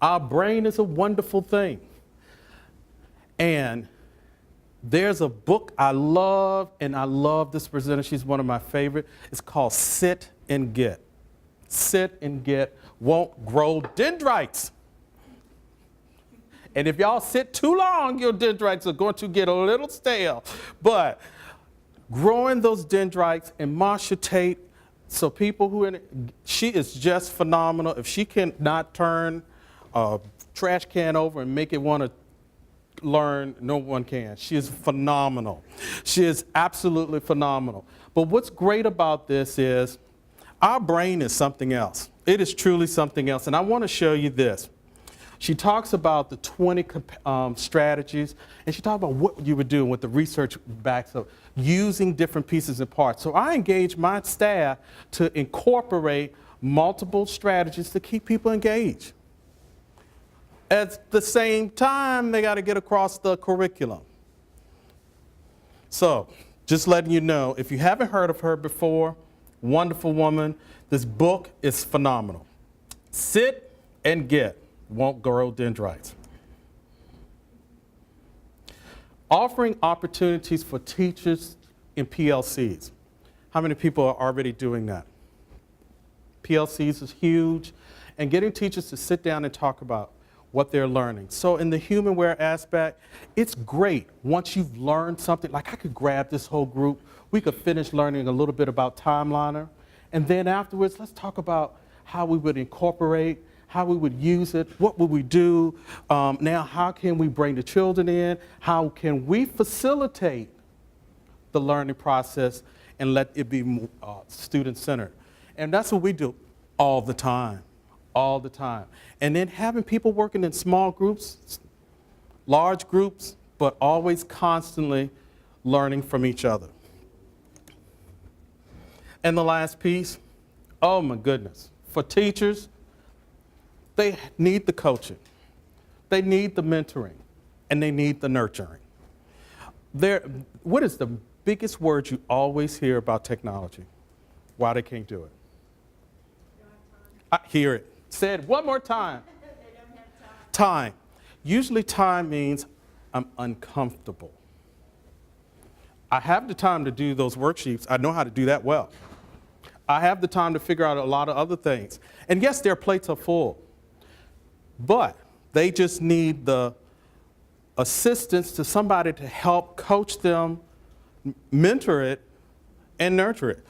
Our brain is a wonderful thing. And there's a book I love, and I love this presenter. She's one of my favorite. It's called Sit and Get. Sit and Get won't grow dendrites. And if y'all sit too long, your dendrites are going to get a little stale. But growing those dendrites, and Marsha Tate, so people who in it, she is just phenomenal. If she cannot turn a trash can over and make it want to learn, no one can. She is phenomenal. She is absolutely phenomenal. But what's great about this is our brain is something else. It is truly something else. And I want to show you this. She talks about the 20 strategies, and she talks about what you would do with the research backs up, using different pieces and parts. So I engage my staff to incorporate multiple strategies to keep people engaged. At the same time, they got to get across the curriculum. So just letting you know, if you haven't heard of her before, wonderful woman, this book is phenomenal. Sit and Get. Won't grow dendrites. Offering opportunities for teachers in PLCs. How many people are already doing that? PLCs is huge, and getting teachers to sit down and talk about what they're learning. So in the Humanware aspect, it's great once you've learned something. Like I could grab this whole group, we could finish learning a little bit about Timeliner, and then afterwards, let's talk about how we would incorporate, how we would use it, what would we do, now how can we bring the children in, how can we facilitate the learning process and let it be student-centered. And that's what we do all the time, all the time. And then having people working in small groups, large groups, but always constantly learning from each other. And the last piece, oh my goodness, for teachers, they need the coaching, they need the mentoring, and they need the nurturing. What is the biggest word you always hear about technology? Why they can't do it? I hear it. Say it one more time. They don't have time. Time. Usually time means I'm uncomfortable. I have the time to do those worksheets. I know how to do that well. I have the time to figure out a lot of other things. And yes, their plates are full. But they just need the assistance to somebody to help coach them, mentor it, and nurture it.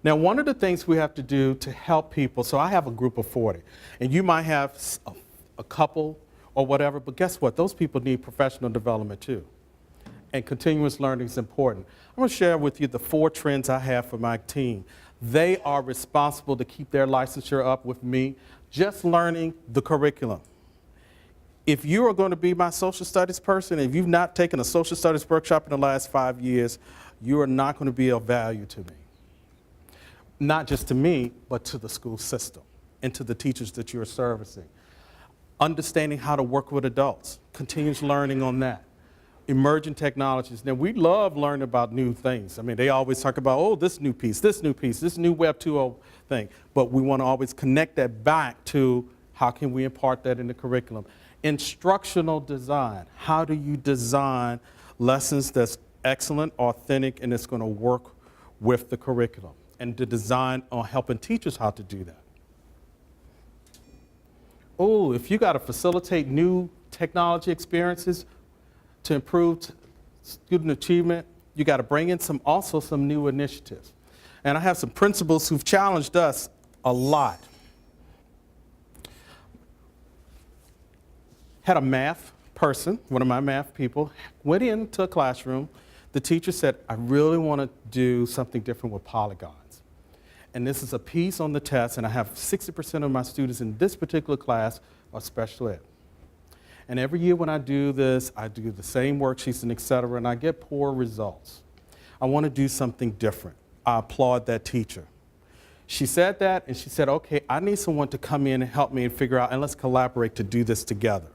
Now, one of the things we have to do to help people, so I have a group of 40, and you might have a couple or whatever, but guess what? Those people need professional development too. And continuous learning is important. I'm going to share with you the 4 trends I have for my team. They are responsible to keep their licensure up with me, just learning the curriculum. If you are going to be my social studies person, if you've not taken a social studies workshop in the last 5 years, you are not going to be of value to me. Not just to me, but to the school system and to the teachers that you're servicing. Understanding how to work with adults, continuous learning on that. Emerging technologies. Now, we love learning about new things. I mean, they always talk about, oh, this new piece, this new Web 2.0 thing. But we want to always connect that back to how can we impart that in the curriculum. Instructional design. How do you design lessons that's excellent, authentic, and it's going to work with the curriculum? And the design on helping teachers how to do that. Oh, if you got to facilitate new technology experiences to improve student achievement, you got to bring in also some new initiatives. And I have some principals who've challenged us a lot. Had a math person, one of my math people, went into a classroom. The teacher said, I really want to do something different with polygons. And this is a piece on the test, and I have 60% of my students in this particular class are special ed. And every year when I do this, I do the same worksheets and et cetera, and I get poor results. I want to do something different. I applaud that teacher. She said that, and she said, okay, I need someone to come in and help me and figure out, and let's collaborate to do this together.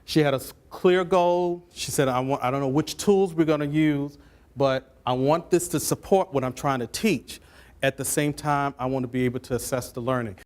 She had a clear goal. She said, I don't know which tools we're going to use, but I want this to support what I'm trying to teach. At the same time, I want to be able to assess the learning.